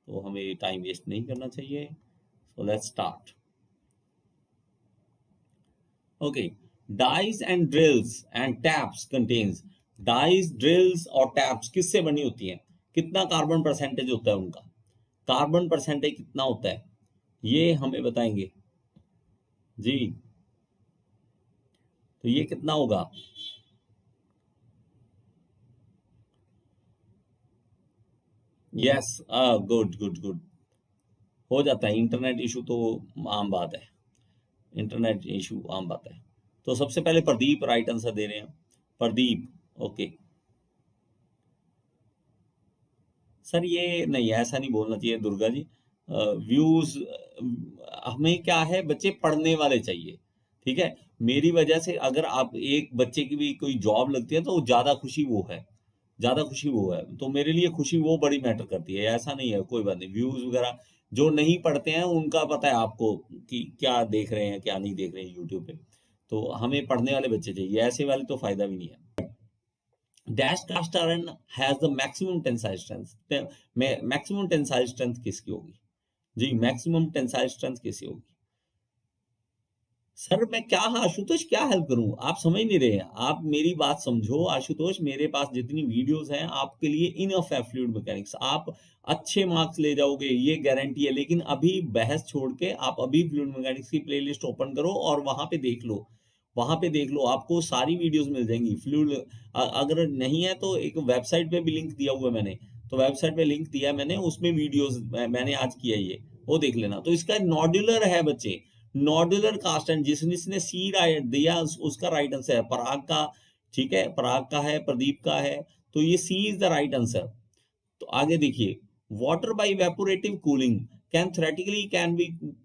तो हमें time waste नहीं करना चाहिए। So let's start. Okay, dies and drills and taps contains. Dies, drills और टैप्स किससे बनी होती हैं, कितना कार्बन परसेंटेज होता है उनका, कार्बन परसेंटेज कितना होता है, ये हमें बताएंगे जी। तो ये कितना होगा, यस, गुड गुड गुड, हो जाता है। इंटरनेट इशू तो आम बात है, इंटरनेट इशू आम बात है। तो सबसे पहले प्रदीप राइट आंसर दे रहे हैं, प्रदीप। ओके सर, ये नहीं, ऐसा नहीं बोलना चाहिए दुर्गा जी। व्यूज हमें क्या है, बच्चे पढ़ने वाले चाहिए, ठीक है। मेरी वजह से अगर आप एक बच्चे की भी कोई जॉब लगती है तो ज्यादा खुशी वो है, ज्यादा खुशी वो है। तो मेरे लिए खुशी वो बड़ी मैटर करती है, ऐसा नहीं है। कोई बात नहीं, व्यूज वगैरह जो नहीं पढ़ते हैं उनका पता है आपको कि क्या देख रहे हैं क्या नहीं देख रहे हैं यूट्यूब पे। तो हमें पढ़ने वाले बच्चे चाहिए, ऐसे वाले तो फायदा भी नहीं है। Dash cast iron has the maximum tensile strength. Maximum tensile strength किसकी होगी जी, मैक्सिमम टेंसाइल स्ट्रेंथ किसकी होगी। सर मैं क्या, हाँ आशुतोष, क्या हेल्प करूं, आप समझ नहीं रहे हैं। आप मेरी बात समझो आशुतोष, मेरे पास जितनी वीडियोस हैं आपके लिए इनफ है फ्लूइड मैकेनिक्स, आप अच्छे मार्क्स ले जाओगे ये गारंटी है। लेकिन अभी बहस छोड़ के आप अभी फ्लूइड मैकेनिक्स की प्लेलिस्ट ओपन करो और वहां पे देख लो, वहां पे देख लो, आपको सारी वीडियोस मिल जाएंगी फ्लूइड। अगर नहीं है तो एक वेबसाइट पे भी लिंक दिया हुआ है मैंने, तो वेबसाइट पे लिंक दिया है मैंने, उसमें वीडियोस मैंने आज किया ये, वो देख लेना। तो इसका नॉड्यूलर है बच्चे, नॉड्यूलर कास्ट एंड, जिसने सी राइट दिया उसका राइट आंसर है पराग का, ठीक है, पराग का है, प्रदीप का है, तो ये C is the right answer. तो आगे देखिए, water by evaporative cooling can theoretically can be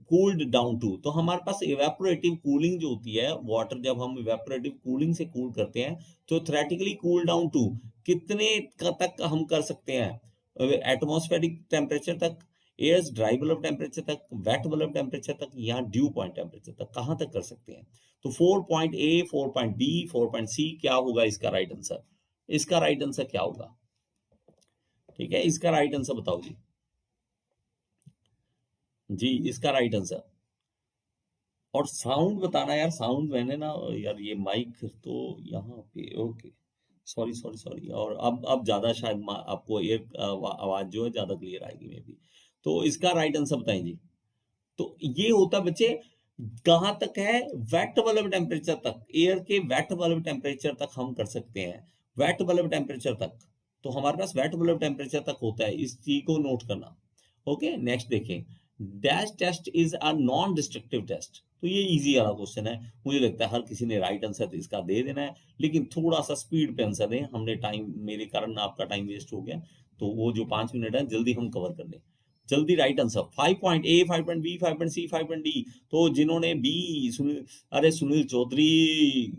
cooled down to. तो हमारे पास इवेपोरेटिव कूलिंग जो होती है, वाटर जब हम इवेपोरेटिव कूलिंग से कूल करते हैं तो थ्योरेटिकली कूल डाउन टू कितने तक हम कर सकते हैं, एटमॉस्फेरिक टेम्परेचर तक, एयर्स ड्राई बल्ब टेम्परेचर तक, वेट बल्ब टेम्परेचर तक, या ड्यू पॉइंट टेम्परेचर तक, कहां तक कर सकते हैं। तो 4.A, 4.B, 4.C क्या होगा इसका राइट आंसर, इसका राइट आंसर क्या होगा, ठीक है, इसका राइट आंसर बताओ जी, जी इसका राइट आंसर। और साउंड बताना यार, साउंड मैंने ना यार, ये माइक तो यहाँ पे, ओके, सॉरी सॉरी सॉरी। और अब ज्यादा शायद आपको एयर आवाज जो है ज्यादा क्लियर आएगी मे बी। तो इसका राइट आंसर बताएं जी। तो ये होता बच्चे, कहां तक है, वेट बल्ब टेम्परेचर तक, एयर के वेट बल्ब टेम्परेचर तक हम कर सकते हैं, वेट बल्ब टेम्परेचर तक। तो हमारे पास वेट बल्ब टेम्परेचर तक होता है, इस चीज को नोट करना। ओके नेक्स्ट देखें, dash test is a non destructive test. तो ये इजी वाला क्वेश्चन है, मुझे लगता है हर किसी ने राइट आंसर इसका दे देना है, लेकिन थोड़ा सा स्पीड पे आंसर दें, हमने टाइम, मेरे कारण आपका टाइम वेस्ट हो गया, तो वो जो 5 मिनट है जल्दी हम कवर कर लें, जल्दी right answer. 5.A, 5.B, 5.C, 5.D। तो जिन्होंने बी, सुनील, अरे सुनील चौधरी,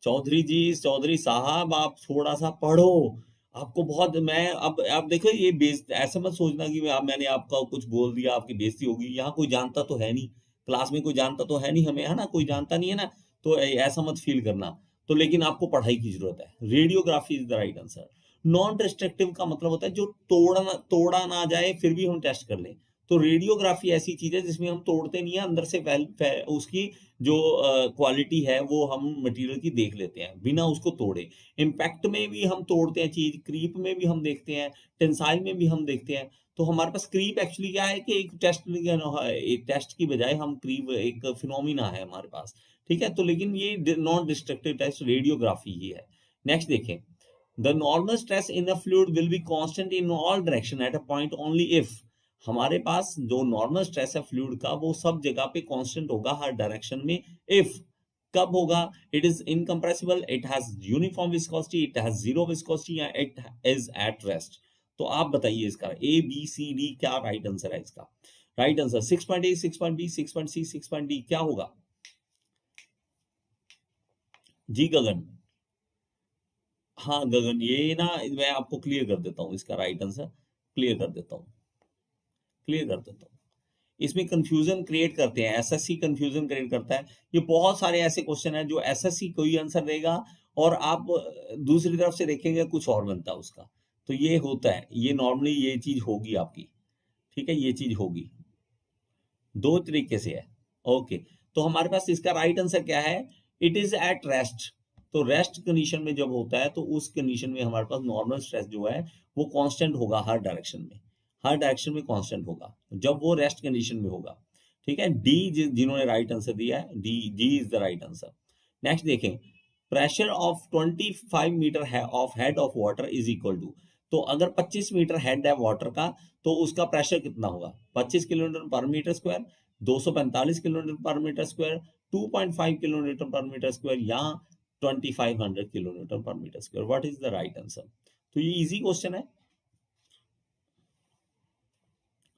चौधरी जी, चौधरी साहब, आप थोड़ा सा पढ़ो, आपको बहुत, मैं अब आप देखो ये ऐसा मत सोचना कि मैंने आपका कुछ बोल दिया आपकी बेइज्जती होगी, यहाँ कोई जानता तो है नहीं, क्लास में कोई जानता तो है नहीं हमें, है ना, कोई जानता नहीं है ना, तो ऐसा मत फील करना। तो लेकिन आपको पढ़ाई की जरूरत है, radiography is the right answer. Non destructive का मतलब होता है जो तोड़ा ना जाए फिर भी हम टेस्ट कर लें। तो रेडियोग्राफी ऐसी चीज है जिसमें हम तोड़ते नहीं है, अंदर से उसकी जो क्वालिटी है वो हम मटेरियल की देख लेते हैं बिना उसको तोड़े। इम्पैक्ट में भी हम तोड़ते हैं चीज, क्रीप में भी हम देखते हैं, टेंसाइल में भी हम देखते हैं। तो हमारे पास क्रीप एक्चुअली क्या है कि एक टेस्ट की बजाय हम क्रीप एक फिनोमिना है हमारे पास, ठीक है। तो लेकिन ये नॉन डिस्ट्रक्टिव टेस्ट रेडियोग्राफी ही है। नेक्स्ट देखें, the normal stress in a fluid will be constant in all direction at a point only if. हमारे पास जो नॉर्मल स्ट्रेस है फ्लूइड का वो सब जगह पे कांस्टेंट होगा हर डायरेक्शन में, इफ, कब होगा, it is incompressible, it has uniform viscosity, it has zero viscosity, या इट इज एट रेस्ट। तो आप बताइए इसका ABCD क्या राइट आंसर है इसका। Right answer 6.A, 6.B, 6.C, 6.D क्या होगा जी गगन। हाँ गगन, ये ना मैं आपको क्लियर कर देता हूँ, इसका राइट आंसर क्लियर कर देता हूँ, क्लियर कर देता हूँ। इसमें कंफ्यूजन क्रिएट करते हैं, एसएससी कंफ्यूजन क्रिएट करता है। ये बहुत सारे ऐसे क्वेश्चन हैं जो एसएससी कोई आंसर देगा और आप दूसरी तरफ से देखेंगे कुछ और बनता है उसका। तो ये होता है, ये नॉर्मली ये चीज होगी आपकी, ठीक है, ये चीज होगी, दो तरीके से है। ओके, तो हमारे पास इसका राइट आंसर क्या है? It is at rest. तो रेस्ट कंडीशन में जब होता है तो उस कंडीशन में हमारे पास नॉर्मल स्ट्रेस जो है वो कांस्टेंट होगा, हर डायरेक्शन में, हर डायरेक्शन में कांस्टेंट होगा जब वो रेस्ट कंडीशन में होगा। ठीक है, डी जिन्होंने राइट आंसर दिया है, D D is the right answer. Next देखें, pressure of 25 metre of head of water is equal to, तो अगर 25 मीटर हेड है वाटर का तो उसका प्रेशर कितना होगा? 25 kilometre per metre square, 245 kilometre per metre square, 2.5 kilometre per metre square, या 2500 kilometre per metre square. What is the right answer? तो ये इजी क्वेश्चन है।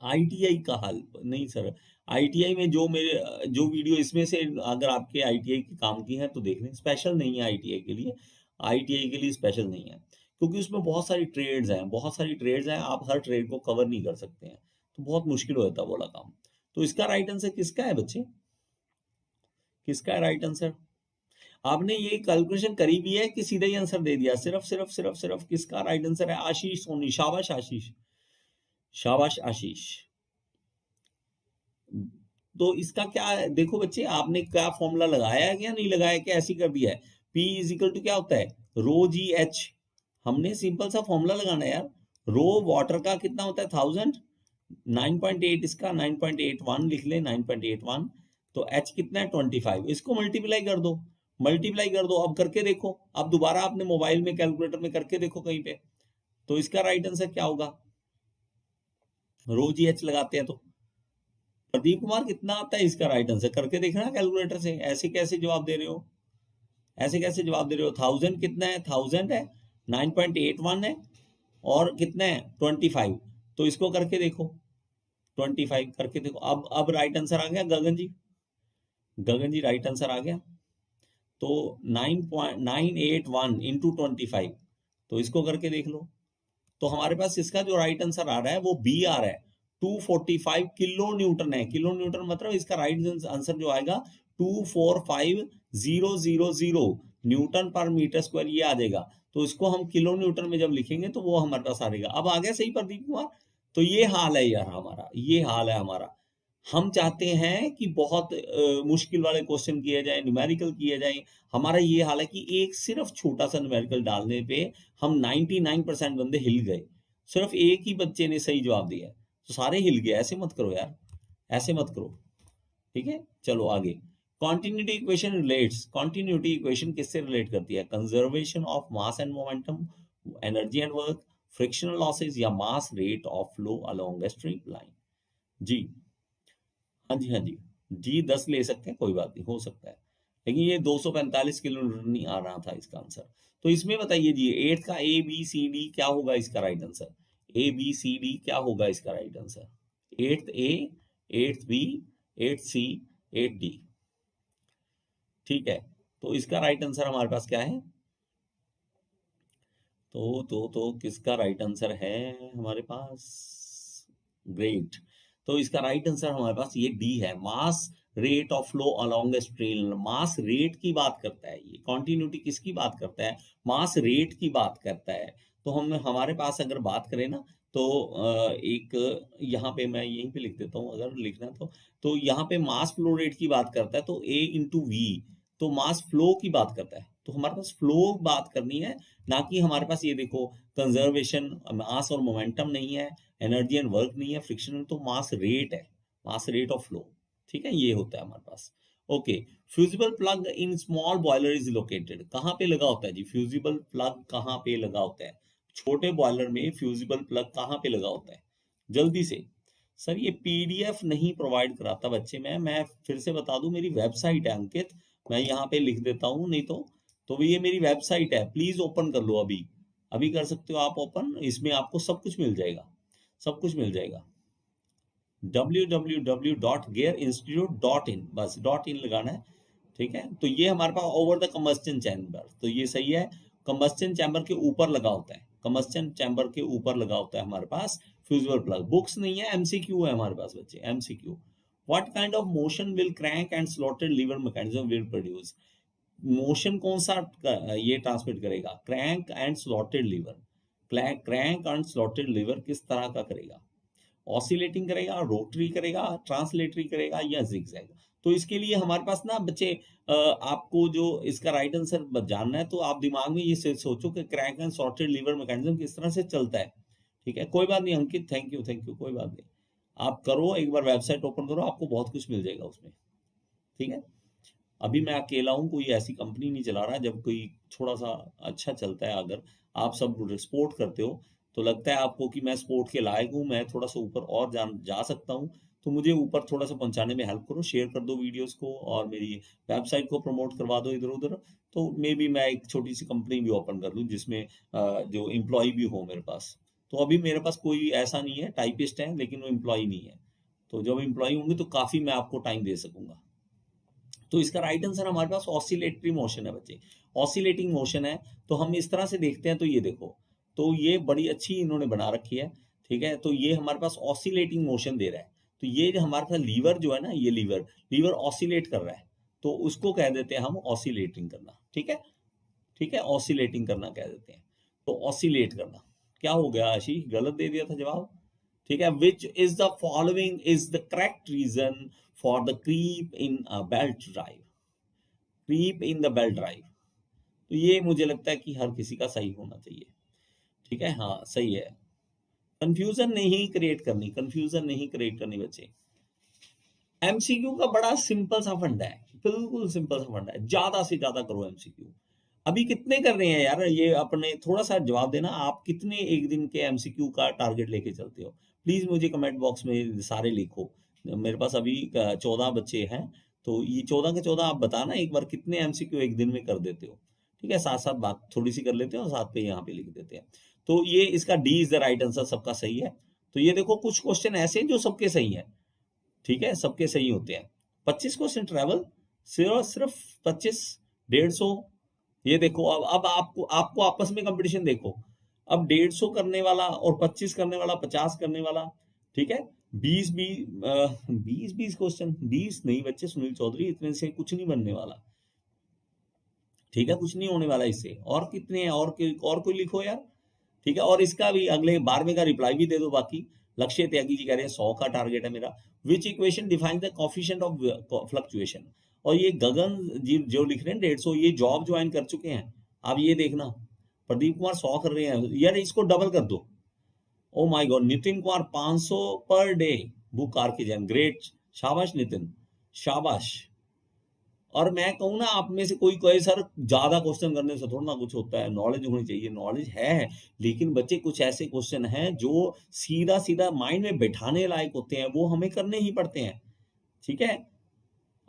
आईटीआई का हल नहीं सर, आईटीआई में जो वीडियो इसमें से अगर आपके आईटीआई के काम की है तो देख लें, स्पेशल नहीं है आईटीआई के लिए, आईटीआई के लिए स्पेशल नहीं है, क्योंकि उसमें बहुत सारी ट्रेड्स हैं, बहुत सारी ट्रेड्स हैं, आप हर ट्रेड को कवर नहीं कर सकते हैं, तो बहुत मुश्किल हो जाता है बोला काम। तो इसका राइट आंसर किसका है बच्चे? किसका है राइट आंसर? आपने ये कैलकुलेशन करी भी है कि सीधा ही आंसर दे दिया? सिर्फ सिर्फ सिर्फ सिर्फ किसका राइट आंसर है? आशीष सोनी, शाबाश आशीष, शाबाश आशीष। तो इसका क्या है? देखो बच्चे, आपने क्या फॉर्मूला लगाया है या नहीं लगाया, क्या ऐसी कर दिया है? P इज इक्वल टू क्या होता है? रो जी एच। हमने सिंपल सा फॉर्मूला लगाना है यार। रो वाटर का कितना होता है? 1000, 9.8, इसका 9.81 लिख ले, 9.81। तो H कितना है? 25। इसको मल्टीप्लाई कर दो, मल्टीप्लाई कर दो, अब करके देखो, अब दोबारा अपने मोबाइल में कैलकुलेटर में करके देखो कहीं पे, तो इसका राइट आंसर क्या होगा? रो जी एच लगाते हैं तो प्रदीप कुमार कितना आता है इसका राइट आंसर? करके देखना कैलकुलेटर से, ऐसे कैसे जवाब दे रहे हो, ऐसे कैसे जवाब दे रहे हो? 1000 कितना है? 1000 है, 9.81 है, और कितना है? 25। तो इसको करके देखो, 25 करके देखो, अब राइट आंसर आ गया गगन जी, गगन जी राइट आंसर आ गया। तो 9.981 इंटू 25, तो इसको करके देख लो। तो हमारे पास इसका जो राइट आंसर आ रहा है वो बी आ रहा है, 245 किलो न्यूटन है। किलो न्यूटन मतलब इसका राइट आंसर जो आएगा 245,000 न्यूटन पर मीटर स्क्वायर, ये आ जाएगा। तो इसको हम किलो न्यूटन में जब लिखेंगे तो वो हमारे पास आ जाएगा। अब आ गया सही प्रदीप कुमार? तो ये हाल है यार हमारा, ये हाल है हमारा। हम चाहते हैं कि बहुत मुश्किल वाले क्वेश्चन किए जाए, न्यूमेरिकल किए जाए। हमारा ये हाल है कि एक सिर्फ छोटा सा न्यूमेरिकल डालने पे हम 99% बंदे हिल गए, सिर्फ एक ही बच्चे ने सही जवाब दिया है तो सारे हिल गए। ऐसे मत करो यार, ऐसे मत करो, ठीक है। चलो आगे, continuity equation relates, continuity equation किससे रिलेट करती है? Conservation of mass and momentum, energy and work, frictional losses, या mass rate of flow along a stream line. जी हाँ जी, हाँ जी, जी 10 ले सकते हैं, कोई बात नहीं, हो सकता है, लेकिन ये 245 किलोमीटर नहीं आ रहा था इसका आंसर। तो इसमें बताइए जी, 8 का ए बी सी डी क्या होगा इसका right answer? A B C D क्या होगा इसका right answer? 8th A, 8th B, 8th C, 8th D. ठीक है, तो इसका राइट आंसर हमारे पास क्या है? तो किसका राइट आंसर है हमारे पास? ग्रेट, तो इसका राइट आंसर हमारे पास ये डी है, mass rate of flow along a stream. Mass rate की बात करता है ये, कॉन्टिन्यूटी किसकी बात करता है? मास रेट की बात करता है। तो हम हमारे पास अगर बात करें ना, तो एक यहाँ पे मैं यहीं पे लिख देता हूँ अगर लिखना तो यहाँ पे मास फ्लो रेट की बात करता है, तो ए इंटू वी, तो मास फ्लो की बात करता है। तो हमारे पास फ्लो बात करनी है, ना कि हमारे पास ये देखो कंजर्वेशन, मास और मोमेंटम नहीं है, एनर्जी एंड वर्क नहीं है, फ्रिक्शन, तो मास रेट है, मास रेट ऑफ फ्लो। ठीक है, ये होता है हमारे पास। Okay, fusible plug in small boiler is located, कहाँ पे लगा होता है जी फ्यूजिबल प्लग? कहाँ पे लगा होता है छोटे बॉयलर में? फ्यूजिबल प्लग कहाँ पे लगा होता है जल्दी से? सर ये पीडीएफ नहीं प्रोवाइड कराता बच्चे, मैं फिर से बता दूं, मेरी वेबसाइट है अंकित, मैं यहाँ पे लिख देता हूँ, नहीं तो ये मेरी वेबसाइट है, प्लीज ओपन कर लो, अभी अभी कर सकते हो आप ओपन, इसमें आपको सब कुछ मिल जाएगा, सब कुछ मिल जाएगा। www.gearinstitute.in, बस .in लगाना है, ठीक है। तो ये हमारे पास ओवर द कंबस्टन चैम्बर, तो ये सही है, कंबस्टन चैम्बर के ऊपर लगा होता है, कंबस्टन चैम्बर के ऊपर लगा होता है हमारे पास फ्यूजिबल प्लग। बुक्स नहीं है, एमसीक्यू है हमारे पास बच्चे, MCQ. What kind of motion will crank and slotted lever mechanism will produce? Motion कौन सा ये ट्रांसमिट करेगा? Crank and slotted lever, crank and slotted lever किस तरह का करेगा? ऑसिलेटिंग करेगा, रोटरी करेगा, ट्रांसलेटरी करेगा या जिगजैग। तो इसके लिए हमारे पास ना बच्चे आपको जो इसका राइट आंसर जानना है तो आप दिमाग में ये सोचो कि crank and sorted liver mechanism किस तरह से चलता है। ठीक है, कोई बात नहीं अंकित, थैंक यू, कोई बात नहीं। आप करो, एक बार वेबसाइट ओपन करो, आपको बहुत कुछ मिल जाएगा उसमें। ठीक है, अभी मैं अकेला हूँ, कोई ऐसी कंपनी नहीं चला रहा। जब कोई थोड़ा सा अच्छा चलता है, अगर आप सब स्पोर्ट करते हो तो लगता है आपको कि मैं स्पोर्ट के लायक हूँ, मैं थोड़ा सा ऊपर और जा सकता हूँ, तो मुझे ऊपर थोड़ा सा पहुंचाने में हेल्प करो, शेयर कर दो वीडियोस को और मेरी वेबसाइट को प्रमोट करवा दो इधर उधर। तो मे बी मैं एक छोटी सी कंपनी भी ओपन कर लूँ जिसमें जो एम्प्लॉय भी हो मेरे पास। तो अभी मेरे पास कोई ऐसा नहीं है, टाइपिस्ट है लेकिन वो एम्प्लॉय नहीं है। तो जब एम्प्लॉय होंगे तो काफ़ी मैं आपको टाइम दे सकूंगा। तो इसका राइट आंसर हमारे पास ऑसिलेटरी मोशन है बच्चे, ऑसिलेटिंग मोशन है। तो हम इस तरह से देखते हैं, तो ये देखो, तो ये बड़ी अच्छी इन्होंने बना रखी है। ठीक है, तो ये हमारे पास ऑसिलेटिंग मोशन दे रहा है। तो ये जो हमारे पास लीवर जो है ना, ये लीवर ऑसिलेट कर रहा है, तो उसको कह देते हैं हम ऑसिलेटिंग करना। ठीक है, ठीक है, ऑसिलेटिंग करना कह देते हैं। तो ऑसिलेट करना क्या हो गया, आशीष गलत दे दिया था जवाब। ठीक है, which is the following is the correct reason for the creep in a belt drive, creep in the belt drive. तो ये मुझे लगता है कि हर किसी का सही होना चाहिए। ठीक है, हाँ सही है, कंफ्यूजन नहीं क्रिएट करनी, कंफ्यूजन नहीं क्रिएट करनी बच्चे। एमसीक्यू का बड़ा सिंपल सा फंडा है, बिल्कुल सिंपल सा फंडा है, ज्यादा से ज्यादा करो एमसीक्यू। अभी कितने कर रहे हैं यार, ये अपने थोड़ा सा जवाब देना, आप कितने एक दिन के एमसीक्यू का टारगेट लेके चलते हो? प्लीज मुझे कमेंट बॉक्स में सारे लिखो। मेरे पास अभी 14 बच्चे हैं, तो ये 14 के 14 आप बताना एक बार कितने एमसीक्यू एक दिन में कर देते हो। ठीक है, साथ साथ बात थोड़ी सी कर लेते हैं और साथ पे यहाँ पे लिख देते हैं। तो ये इसका D is the right answer, सबका सही है। तो ये देखो कुछ क्वेश्चन ऐसे हैं जो सबके सही है। ठीक है, सबके सही होते हैं। 25 क्वेश्चन ट्रेवल, सिर्फ 25, 150। ये देखो, अब आपको आपको आपस में कंपटीशन देखो। अब 150 करने वाला और 25 करने वाला, 50 करने वाला। ठीक है, 20 क्वेश्चन, 20 नहीं बच्चे सुनील चौधरी, इतने से कुछ नहीं बनने वाला। ठीक है, कुछ नहीं होने वाला इससे। और कितने हैं, और कोई लिखो यार। ठीक है, और इसका भी अगले 12वें का रिप्लाई भी दे दो। बाकी लक्ष्य त्यागी जी कह रहे हैं 100 का टारगेट है मेरा। विच equation define the coefficient of fluctuation. और ये गगन जी जो लिख रहे हैं 150, ये जॉब ज्वाइन कर चुके हैं। आप ये देखना, प्रदीप कुमार 100 कर रहे हैं यार, इसको डबल कर दो। Oh my God, Nitin Kumar 500 per day book आर्किजन, great, शाबाश नितिन, शाबाश। और मैं कहूँ ना, आप में से कोई कहे सर ज्यादा क्वेश्चन करने से थोड़ा ना कुछ होता है, नॉलेज होनी चाहिए। नॉलेज है, लेकिन बच्चे कुछ ऐसे क्वेश्चन हैं जो सीधा सीधा माइंड में बैठाने लायक होते हैं, वो हमें करने ही पड़ते हैं। ठीक है,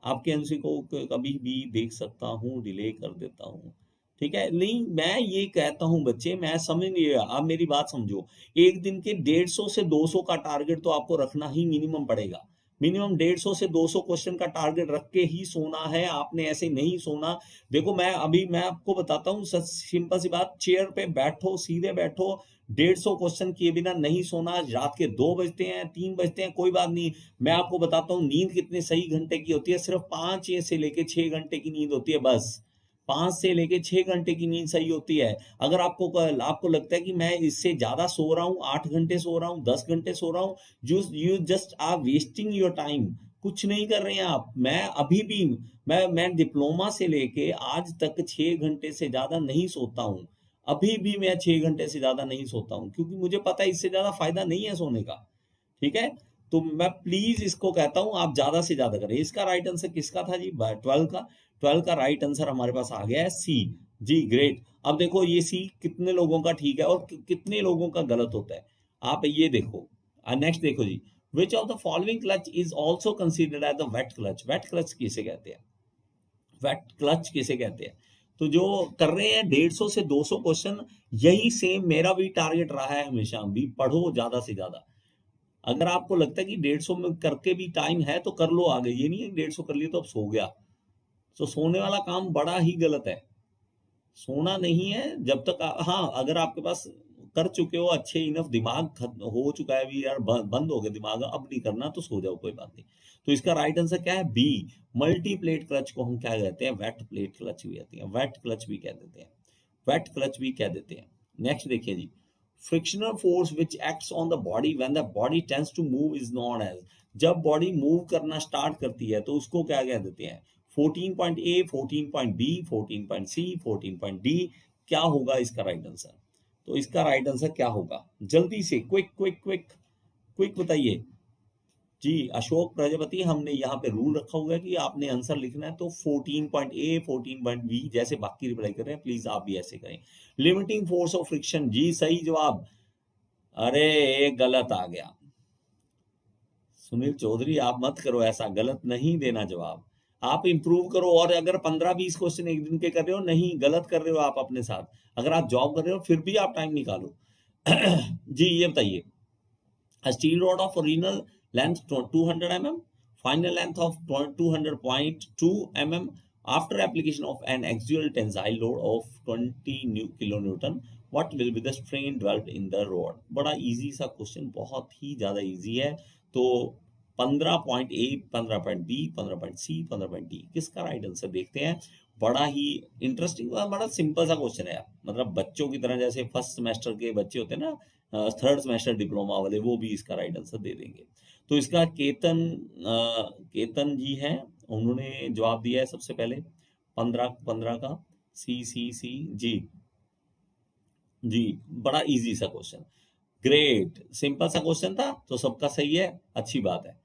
आपके आंसर को कभी भी देख सकता हूँ, डिले कर देता हूँ। ठीक है, नहीं मैं ये कहता हूँ बच्चे, मैं समझ नहीं रहा, आप मेरी बात समझो। एक दिन के 150 से 200 का टारगेट तो आपको रखना ही मिनिमम पड़ेगा। मिनिमम 150 से 200 क्वेश्चन का टारगेट रख के ही सोना है आपने, ऐसे नहीं सोना। देखो मैं आपको बताता हूँ, सिंपल सी बात, चेयर पे बैठो, सीधे बैठो, 150 क्वेश्चन किए बिना नहीं सोना। रात के 2 बजते हैं, 3 बजते हैं, कोई बात नहीं। मैं आपको बताता हूँ नींद कितने सही घंटे की होती है, सिर्फ 5 से लेके 6 घंटे की नींद होती है बस। 5 से लेके 6 घंटे की नींद सही होती है। अगर आपको लगता है कि मैं इससे ज्यादा सो रहा हूँ, 8 घंटे सो रहा हूँ, 10 घंटे सो रहा हूँ, you just are wasting your time. कुछ नहीं कर रहे हैं आप। मैं अभी भी मैं डिप्लोमा से लेके आज तक 6 घंटे से ज्यादा नहीं सोता हूँ। अभी भी मैं 6 घंटे से ज्यादा नहीं सोता हूँ, क्योंकि मुझे पता है इससे ज्यादा फायदा नहीं है सोने का। ठीक है, तो मैं प्लीज इसको कहता हूं आप ज्यादा से ज्यादा करें। इसका राइट आंसर किसका था जी, 12 का। 12 का राइट आंसर हमारे पास आ गया है सी। जी ग्रेट। अब देखो ये सी कितने लोगों का ठीक है और कितने लोगों का गलत होता है, आप ये देखो। नेक्स्ट देखो जी, which of the following clutch is also considered as the wet clutch. Wet clutch किसे कहते हैं, वेट क्लच किसे कहते हैं? तो जो कर रहे हैं 150 से 200 क्वेश्चन, यही सेम मेरा भी टारगेट रहा है हमेशा भी, पढ़ो ज्यादा से ज्यादा। अगर आपको लगता है कि 150 में करके भी टाइम है तो कर लो आगे, ये नहीं है 150 कर लिए तो अब सो गया। तो सोने वाला काम बड़ा ही गलत है, सोना नहीं है जब तक हाँ अगर आपके पास कर चुके हो अच्छे इनफ, दिमाग हो चुका है भी यार, बंद हो गया दिमाग अब नहीं करना, तो सो जाओ कोई बात नहीं। तो इसका राइट आंसर क्या है, बी। मल्टी प्लेट क्लच को हम क्या कहते हैं, वेट प्लेट क्लच भी कहते हैं, वेट क्लच भी कह देते हैं, वेट क्लच भी कह देते हैं। नेक्स्ट देखिए जी, frictional force which acts on the body when the body tends to move is known as, जब बॉडी मूव करना स्टार्ट करती है तो उसको क्या कह देते हैं? 14 point A, 14 point B, 14 point C, 14 point D. क्या होगा इसका राइट आंसर? तो इसका राइट आंसर क्या होगा? जल्दी से क्विक क्विक क्विक क्विक बताइए जी। अशोक प्रजापति, हमने यहाँ पे रूल रखा हुआ है कि आपने आंसर लिखना है तो 14 पॉइंट ए, 14 पॉइंट बी, जैसे बाकी रिप्लाई कर रहे हैं प्लीज आप भी ऐसे करें। लिमिटिंग फोर्स ऑफ फ्रिक्शन, जी सही जवाब। अरे एक गलत आ गया। सुनील चौधरी आप मत करो ऐसा, गलत नहीं देना जवाब, आप इंप्रूव करो। और अगर 15-20 क्वेश्चन एक दिन के कर रहे हो, नहीं गलत कर रहे हो आप अपने साथ। अगर आप जॉब कर रहे हो फिर भी आप टाइम निकालो। जी ये बताइए, steel rod of original length 200 mm, final length of 200.2 mm after application of an axial tensile load of 20 kilonewton, what will be the strain developed in the rod? बड़ा इजी सा क्वेश्चन, बहुत ही ज्यादा easy है। तो 15 point A, 15 point B, 15 point C, 15 point D, किसका right answer देखते हैं। बड़ा ही इंटरेस्टिंग, बड़ा सिंपल सा क्वेश्चन है, मतलब बच्चों की तरह, जैसे फर्स्ट सेमेस्टर के बच्चे होते हैं ना, थर्ड सेमेस्टर डिप्लोमा वाले, वो भी इसका राइट आंसर दे देंगे। तो इसका केतन जी हैं, उन्होंने जवाब दिया है सबसे पहले 15 का सी सी सी जी जी। बड़ा इजी सा क्वेश्चन, ग्रेट, सिंपल सा क्वेश्चन था तो सबका सही है, अच्छी बात है,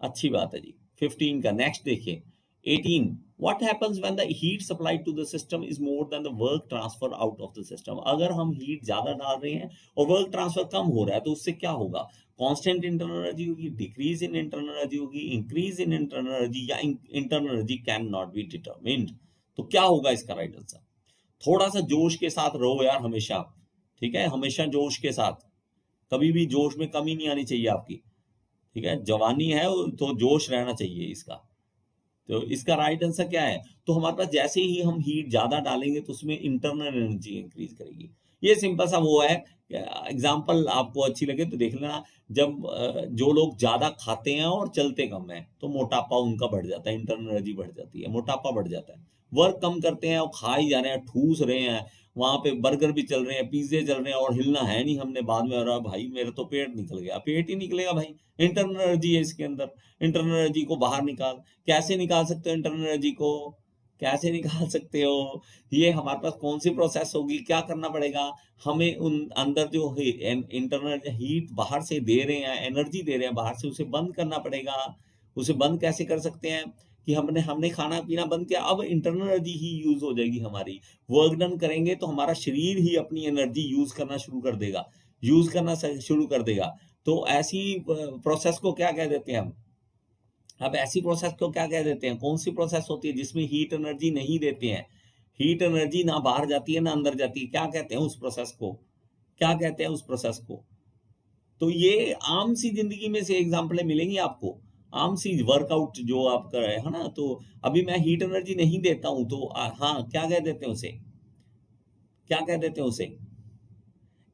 अच्छी बात है जी। 15 का नेक्स्ट देखिए, 18, what happens when the heat supplied to the system is more than the work transfer out of the system? अगर हम हीट ज्यादा डाल रहे हैं और वर्क ट्रांसफर कम हो रहा है तो उससे क्या होगा? कांस्टेंट इंटरनल एनर्जी होगी, डिक्रीज इन इंटरनल एनर्जी होगी, इंक्रीज इन इंटरनल एनर्जी, या internal energy can not be determined. तो क्या होगा इसका राइट आंसर? थोड़ा सा जोश के साथ रहो यार हमेशा, ठीक है, हमेशा जोश के साथ, कभी भी जोश में कमी नहीं आनी चाहिए आपकी, ठीक है, जवानी है तो जोश रहना चाहिए इसका। तो इसका राइट आंसर क्या है? तो हमारे पास जैसे ही हम हीट ज्यादा डालेंगे तो उसमें इंटरनल एनर्जी इंक्रीज करेगी। ये सिंपल सा वो है, एग्जांपल आपको अच्छी लगे तो देख लेना। जब जो लोग ज्यादा खाते हैं और चलते कम है तो मोटापा उनका बढ़ जाता है, इंटरनल एनर्जी बढ़ जाती है, मोटापा बढ़ जाता है। वर्क कम करते हैं और खा ही जा रहे हैं, ठूस रहे हैं, वहां पे बर्गर भी चल रहे हैं, पिज्जे चल रहे हैं और हिलना है नहीं हमने, बाद में रहा भाई मेरा तो पेट निकल गया, पेट ही निकलेगा भाई, इंटरनल एनर्जी है इसके अंदर। इंटरनल एनर्जी को बाहर निकाल, कैसे निकाल सकते हो इंटरनल एनर्जी को? कैसे निकाल सकते हो? ये हमारे पास कौन सी प्रोसेस होगी, क्या करना पड़ेगा हमें? उन अंदर जो इंटरनल हीट बाहर से दे रहे हैं, एनर्जी दे रहे हैं बाहर से, उसे बंद करना पड़ेगा। उसे बंद कैसे कर सकते हैं कि हमने खाना पीना बंद किया, अब इंटरनल एनर्जी ही यूज हो जाएगी हमारी। वर्क डन करेंगे तो हमारा शरीर ही अपनी एनर्जी यूज करना शुरू कर देगा, यूज करना शुरू कर देगा। तो ऐसी प्रोसेस को क्या कह देते हैं हम? अब ऐसी प्रोसेस को क्या कह देते हैं? कौन सी प्रोसेस होती है जिसमें हीट एनर्जी नहीं देते हैं, हीट एनर्जी ना बाहर जाती है ना अंदर जाती है, क्या कहते हैं उस प्रोसेस को? क्या कहते हैं उस प्रोसेस को? तो ये आम सी जिंदगी में से एग्जांपलें मिलेंगी आपको, आम सी वर्कआउट जो आप कर रहे हैं ना। तो अभी मैं हीट एनर्जी नहीं देता हूं तो हाँ क्या कह देते हैं उसे? क्या कह देते हैं उसे?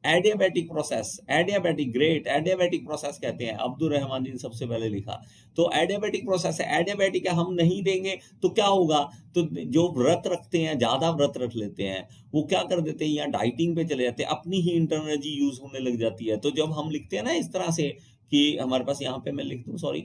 Adiabatic process, adiabatic, great, adiabatic process कहते हैं। अब्दुल रहमान जी ने सबसे पहले लिखा। तो एडियाबैटिक प्रोसेस है, एडियाबैटिक है, हम नहीं देंगे तो क्या होगा? तो जो व्रत रखते हैं, ज्यादा व्रत रख लेते हैं, वो क्या कर देते हैं, या डाइटिंग पे चले जाते हैं, अपनी ही इंटरनल एनर्जी यूज होने लग जाती है। तो जब हम लिखते हैं ना इस तरह से कि हमारे पास, यहाँ पे मैं लिख दूं, सॉरी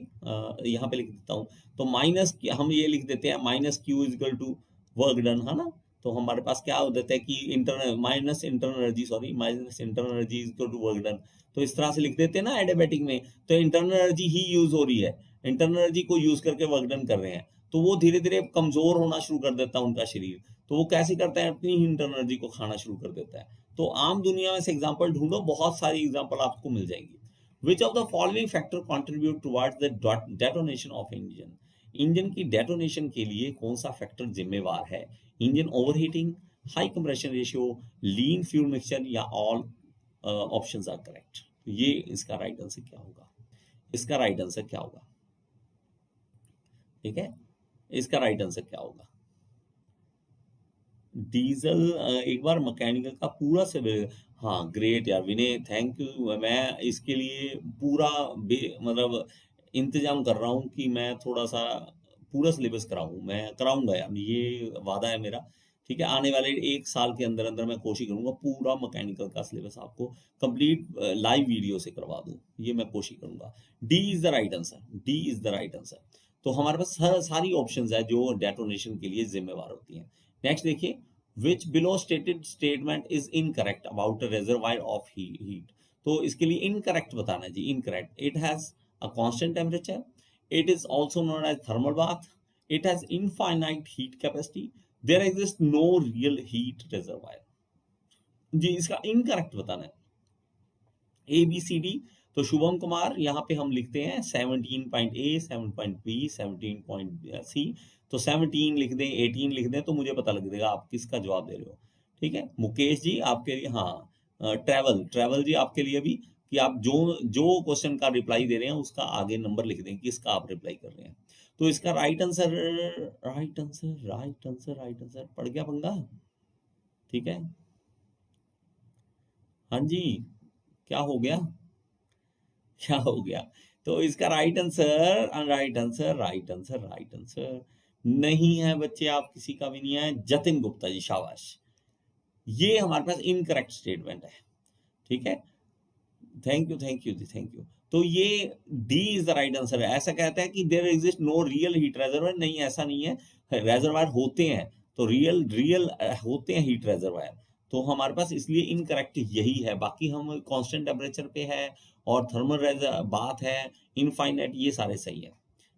यहाँ पे लिख देता हूँ, तो माइनस हम ये लिख देते हैं minus Q is equal to work done, है ना। तो हमारे पास क्या हो जाता है कि internal minus internal energy, sorry minus internal energy is equal to work done. तो इस तरह से लिख देते हैं ना एडियाबैटिक में। तो इंटरनल एनर्जी ही यूज हो रही है, इंटरनल एनर्जी को यूज करके वर्क डन कर रहे हैं, तो वो धीरे धीरे कमजोर होना शुरू कर देता है उनका शरीर। तो वो कैसे करता है? अपनी ही इंटरनल एनर्जी को खाना शुरू कर देता है। तो आम दुनिया में से एग्जाम्पल ढूंढो, बहुत सारी एग्जाम्पल आपको मिल जाएंगी। Which of the following factor contribute towards the detonation of engine? Engine की डेटोनेशन के लिए कौन सा फैक्टर जिम्मेवार है? Engine overheating, high compression ratio, lean fuel mixture, या ऑल ऑप्शंस आर करेक्ट। तो ये इसका राइट आंसर क्या होगा? इसका राइट आंसर क्या होगा? ठीक है, इसका राइट आंसर क्या होगा? डीजल, एक बार मैकेनिकल का पूरा से, हाँ ग्रेट यार विनय, थैंक यू। मैं इसके लिए पूरा मतलब इंतजाम कर रहा हूँ कि मैं थोड़ा सा पूरा सिलेबस कराऊँ, मैं कराऊंगा यार, ये वादा है मेरा। ठीक है, आने वाले 1 साल के अंदर-अंदर मैं कोशिश करूँगा पूरा मैकेनिकल का सिलेबस आपको कंप्लीट लाइव वीडियो से करवा दूँ, ये मैं कोशिश करूँगा। D is the right answer, D is the right answer. तो हमारे पास सारी ऑप्शंस है जो डेटोनेशन के लिए ज़िम्मेवार होती हैं। नेक्स्ट देखिए, which below stated statement is incorrect about a reservoir of heat. तो इसके लिए इनकरेक्ट बताना है जी, incorrect. It has a constant temperature, it is also known as thermal bath, it has infinite heat capacity, there exists no real heat reservoir। जी इसका incorrect बताना है। A B C D. तो शुभम कुमार यहाँ पे हम लिखते हैं 17 point A, 7 point B, 17 point C. तो 17 लिख दें, 18 लिख दें, तो मुझे पता लग जाएगा आप किसका जवाब दे रहे हो। ठीक है, मुकेश जी आपके लिए, हाँ ट्रैवल ट्रैवल जी आपके लिए भी, कि आप जो जो क्वेश्चन का रिप्लाई दे रहे हैं उसका आगे नंबर लिख दें किसका आप रिप्लाई कर रहे हैं। तो इसका right answer, right answer, right answer, right answer पड़ गया पंगा। ठीक है, हाँ जी, क्या हो गया, क्या हो गया। तो इसका right answer, right answer, right answer, right answer नहीं है बच्चे, आप किसी का भी नहीं है। जतिन गुप्ता जी, शाबाश। ये हमारे पास इनकरेक्ट स्टेटमेंट है। ठीक है, थैंक यू, थैंक यू जी, थैंक यू। तो ये D is the right answer है। ऐसा कहता है कि there exist no real heat reservoir, नहीं ऐसा नहीं है, रेजर्वायर होते हैं, तो रियल रियल होते हैं हीट रेजर्वायर। तो हमारे पास इसलिए इनकरेक्ट यही है। बाकी हम कांस्टेंट टेम्परेचर पे है और थर्मल बात है, इनफाइनाइट, ये सारे सही है।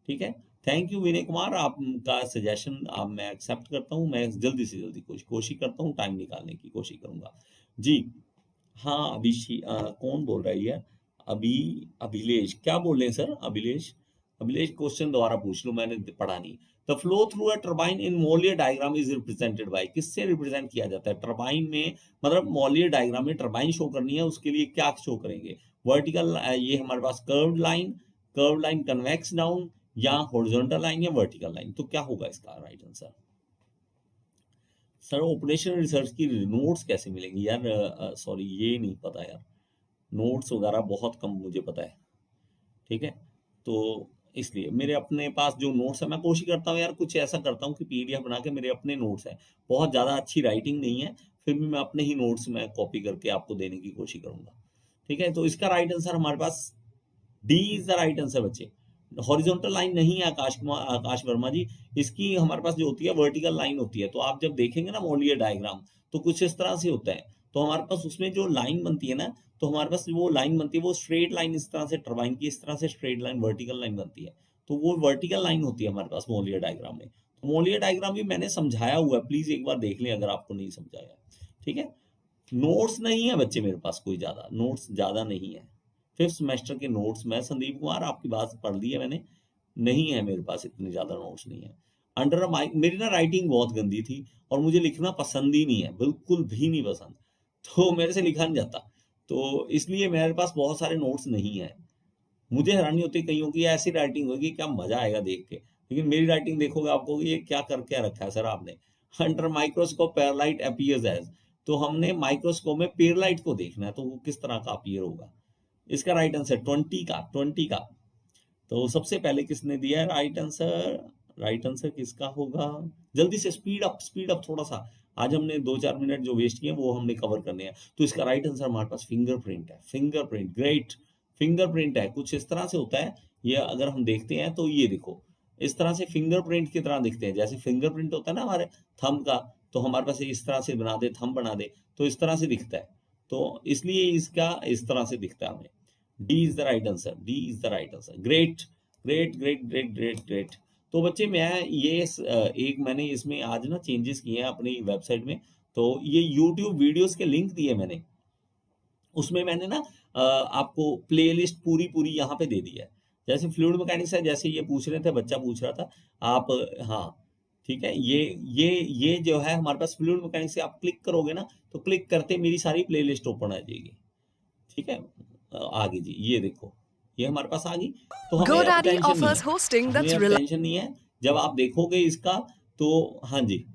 ठीक है, थैंक यू विनय कुमार, आपका सजेशन आप मैं एक्सेप्ट करता हूँ। मैं जल्दी से जल्दी कोशिश करता हूँ, टाइम निकालने की कोशिश करूंगा जी। हाँ कौन बोल रहा है ये, अभिलेश, क्या बोल रहे हैं सर, अभिलेश? अभिलेश क्वेश्चन दोबारा पूछ लो, मैंने पढ़ा नहीं। The flow through a turbine in Molière diagram is represented by, किससे रिप्रेजेंट किया जाता है टरबाइन में? मतलब मोलियर डायग्राम में टरबाइन शो करनी है, उसके लिए क्या शो करेंगे? वर्टिकल, ये हमारे पास कर्व्ड लाइन कन्वेक्स डाउन, या हॉरिजॉन्टल लाइन, या वर्टिकल लाइन। तो क्या होगा इसका right answer? Sir operational research की नोट्स कैसे मिलेंगे यार? सॉरी ये नहीं पता यार, नोट्स वगैरह बहुत कम मुझे पता है। ठीक है, तो इसलिए मेरे अपने पास जो नोट्स है, मैं कोशिश करता हूँ यार, कुछ ऐसा करता हूँ कि पीडीएफ बना के मेरे अपने नोट्स हैं, बहुत ज़्यादा अच्छी राइटिंग नहीं है, फिर भी मैं अपने ही नोट्स में कॉपी करके आपको देने की कोशिश करूंगा। ठीक है, तो इसका राइट आंसर हमारे पास D is the right answer बच्चे। हॉरिजॉन्टल लाइन नहीं है आकाश वर्मा जी, इसकी हमारे पास जो होती है वर्टिकल लाइन होती है। तो आप जब देखेंगे ना मोलियर डायग्राम, तो कुछ इस तरह से होता है। तो हमारे पास उसमें जो लाइन बनती है ना, तो हमारे पास वो लाइन बनती है, वो स्ट्रेट लाइन इस तरह से टरबाइन की, इस तरह से स्ट्रेट लाइन वर्टिकल लाइन बनती है। तो वो वर्टिकल लाइन होती है हमारे पास मोलियर डायग्राम में। तो मोलियर डायग्राम भी मैंने समझाया हुआ है, प्लीज एक बार देख लें अगर आपको नहीं समझाया। ठीक है, नोट्स नहीं है बच्चे मेरे पास, कोई ज्यादा नोट्स ज्यादा नहीं है। 5th सेमेस्टर के नोट्स, मैं संदीप कुमार आपकी बात पढ़ ली है मैंने, नहीं है मेरे पास, इतने ज्यादा नोट्स नहीं है। अंडर माइक, मेरी ना राइटिंग बहुत गंदी थी और मुझे लिखना पसंद ही नहीं है, बिल्कुल भी नहीं पसंद, तो मेरे से लिखा नहीं जाता। तो इसलिए मेरे पास बहुत सारे नोट्स नहीं है। मुझे हैरानी होती है कईयों की ऐसी राइटिंग होगी, क्या मजा आएगा देख के, लेकिन मेरी राइटिंग देखोगे आपको ये क्या करके रखा है सर आपने। अंडर माइक्रोस्कोप पैरालाइट अपीयर्स एज, तो हमने माइक्रोस्कोप में पेरलाइट को देखना है, तो वो किस तरह का अपीयर होगा। इसका राइट आंसर 20 का। तो सबसे पहले किसने दिया है राइट आंसर? राइट आंसर किसका होगा? जल्दी से स्पीड अप थोड़ा सा, आज हमने 2-4 मिनट जो वेस्ट किए वो हमने कवर करने हैं। तो इसका राइट आंसर हमारे पास फिंगरप्रिंट है, फिंगरप्रिंट, ग्रेट, फिंगरप्रिंट है। कुछ इस तरह से होता है ये, अगर हम देखते हैं तो ये देखो इस तरह से फिंगरप्रिंट की तरह दिखते हैं, जैसे फिंगरप्रिंट होता है ना हमारे थंब का, तो हमारे पास इस तरह से बना दे, थंब बना दे, तो इस तरह से दिखता है। तो इसलिए इसका इस तरह से दिखता है हमें। D is the right answer, D is the right answer. Great great great great great great. तो बच्चे मैं ये एक मैंने इसमें आज ना चेंजेस किए हैं अपनी वेबसाइट में। तो ये यूट्यूब वीडियोस के लिंक दिए मैंने, उसमें मैंने ना आपको प्लेलिस्ट पूरी पूरी यहाँ पे दे दी है। जैसे फ्लूइड मैकेनिक्स है, जैसे ये पूछ रहे थे, बच्चा पूछ रहा था आप, हाँ ठीक है, ये जो है हमारे पास फ्लूइड मैकेनिक्स से आप क्लिक करोगे ना, तो क्लिक करते मेरी सारी प्लेलिस्ट ओपन आ जाएगी। ठीक है, आगे जी ये देखो, ये हमारे पास आ गई। तो हमें अब GoDaddy टेंशन नहीं offers है, hosting हमें that's अब टेंशन नहीं है। जब आप देखोगे इसका, तो हाँ जी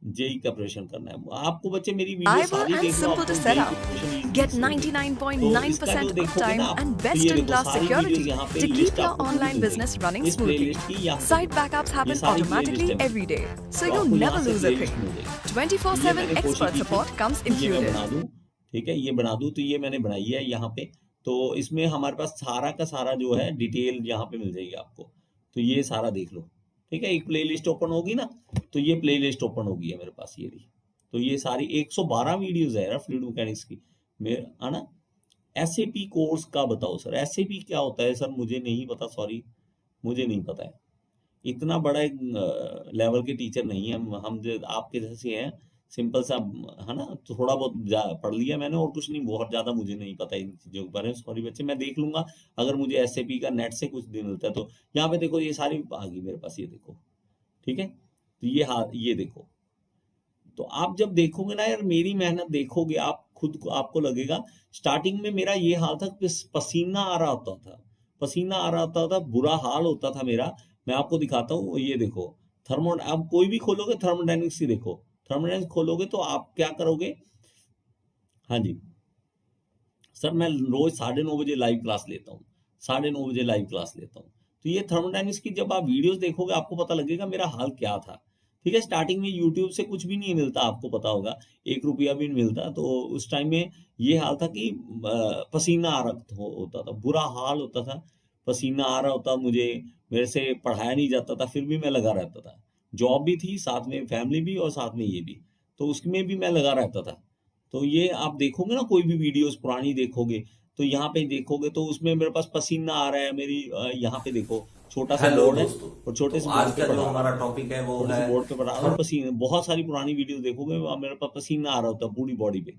जेईई का प्रिपरेशन करना है आपको बच्चे, मेरी वीडियो Reliable सारी and देख लो, simple to आपको set जेईई up. की प्रिपरेशन इजीली Get से होगी। तो इसका जो 99.9% देखोगे ना uptime आप, and तो ये देखो best-in-class सारी वीडियोस security यहाँ पे to लिस्ट keep your आपको पूरी online मिल business जाएगी, running इस smoothly. प्लेलिस्ट की यहाँ पे Site देखो, backups ये happen सारी प्लेलिस्ट automatically है every मेरी। day, so तो you'll आपको यहाँ never से lose a thing. प्लेलिस्ट मिल जाएगी। तो ये 24/7 मैंने कोशिश expert की थी support comes कि ये मैं included. बना दूं, ठीक है, ये बना दूं, तो ये मैंने बनाई है यहाँ पे। तो इसमें हमारे पास सारा का सारा जो है डिटेल यहाँ पे मिल जाएगी आपको। तो ये सारा देख लो, ठीक है। एक प्लेलिस्ट ओपन होगी ना, तो ये प्लेलिस्ट ओपन होगी है मेरे पास, ये रही। तो ये सारी 112 वीडियोस है ना फ्लूइड मैकेनिक्स की, मेरा है ना। एसएपी कोर्स का बताओ सर, एसएपी क्या होता है सर? मुझे नहीं पता, सॉरी, मुझे नहीं पता है। इतना बड़ा एक लेवल के टीचर नहीं है हम जो आपके जैसे हैं, सिंपल सा, है ना। तो थोड़ा बहुत पढ़ लिया मैंने, और कुछ नहीं, बहुत ज्यादा मुझे नहीं पता इन चीजों के बारे में, सॉरी बच्चे। मैं देख लूंगा अगर मुझे एसएपी का नेट से कुछ दिन मिलता है तो। यहाँ पे देखो, ये सारी आ गई मेरे पास, ये देखो, ठीक है। तो ये, हाँ, ये देखो। तो आप जब देखोगे ना यार, मेरी मेहनत देखोगे आप खुद को, आपको लगेगा स्टार्टिंग में मेरा ये हाल था, पसीना आ रहा होता था, पसीना आ रहा होता था, बुरा हाल होता था मेरा। मैं आपको दिखाता हूँ, ये देखो, थर्मो, आप कोई भी खोलोगे थर्मोडायनेमिक्स ही देखो, थर्मोडायनेमिक्स खोलोगे तो आप क्या करोगे। हाँ जी सर, मैं रोज 9:30 बजे लाइव क्लास लेता हूँ, 9:30 बजे लाइव क्लास लेता हूँ। तो ये थर्मोडायनेमिक्स की जब आप वीडियोस देखोगे आपको पता लगेगा मेरा हाल क्या था, ठीक है। स्टार्टिंग में यूट्यूब से कुछ भी नहीं मिलता, आपको पता होगा, 1 रुपया भी नहीं मिलता। तो उस टाइम में ये हाल था कि पसीना आ रहा होता था, बुरा हाल होता था, पसीना आ रहा होता मुझे, मेरे से पढ़ाया नहीं जाता था, फिर भी मैं लगा रहता था। जॉब भी थी साथ में, फैमिली भी, और साथ में ये भी, तो उसमें भी मैं लगा रहता था। तो ये आप देखोगे ना, कोई भी वीडियोस पुरानी देखोगे, तो यहाँ पे देखोगे तो उसमें मेरे पास पसीना आ रहा है, मेरी यहाँ पे देखो, छोटा सा हेलो बोर्ड है, दोस्तों। और तो छोटे से आज बोर्ड पे का जो पढ़ा रहा हमारा हूँ, टॉपिक है वो छोटे से है बोर्ड पे पढ़ा रहा हूँ, और पसीने, बहुत सारी पुरानी वीडियो देखोगे, वहाँ मेरे पास पसीना आ रहा होता है पूरी बॉडी पे।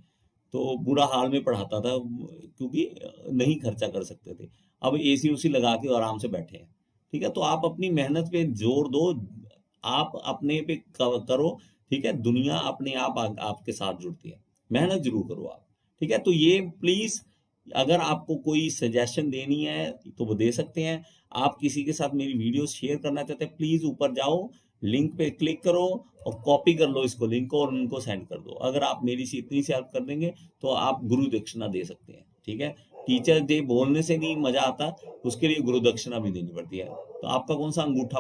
तो बुरा हाल में पढ़ाता था, क्योंकि नहीं खर्चा कर सकते थे। अब एसी उसी लगा के आराम से बैठे हैं, ठीक है। तो आप अपनी मेहनत पे जोर दो, आप अपने पे करो, ठीक है। दुनिया अपने आप आपके साथ जुड़ती है, मेहनत जरूर करो आप, ठीक है। तो ये प्लीज, अगर आपको कोई सजेशन देनी है तो वो दे सकते हैं। आप किसी के साथ मेरी वीडियो शेयर करना चाहते हैं, प्लीज ऊपर जाओ, लिंक पे क्लिक करो, और कॉपी कर लो इसको, लिंक को, और उनको सेंड कर दो। अगर आप मेरी से इतनी सी हेल्प कर देंगे तो आप गुरु दक्षिणा दे सकते हैं, ठीक है। टीचर डे बोलने से नहीं मजा आता, उसके लिए गुरु दक्षिणा भी देनी पड़ती है। तो आपका कौन सा अंगूठा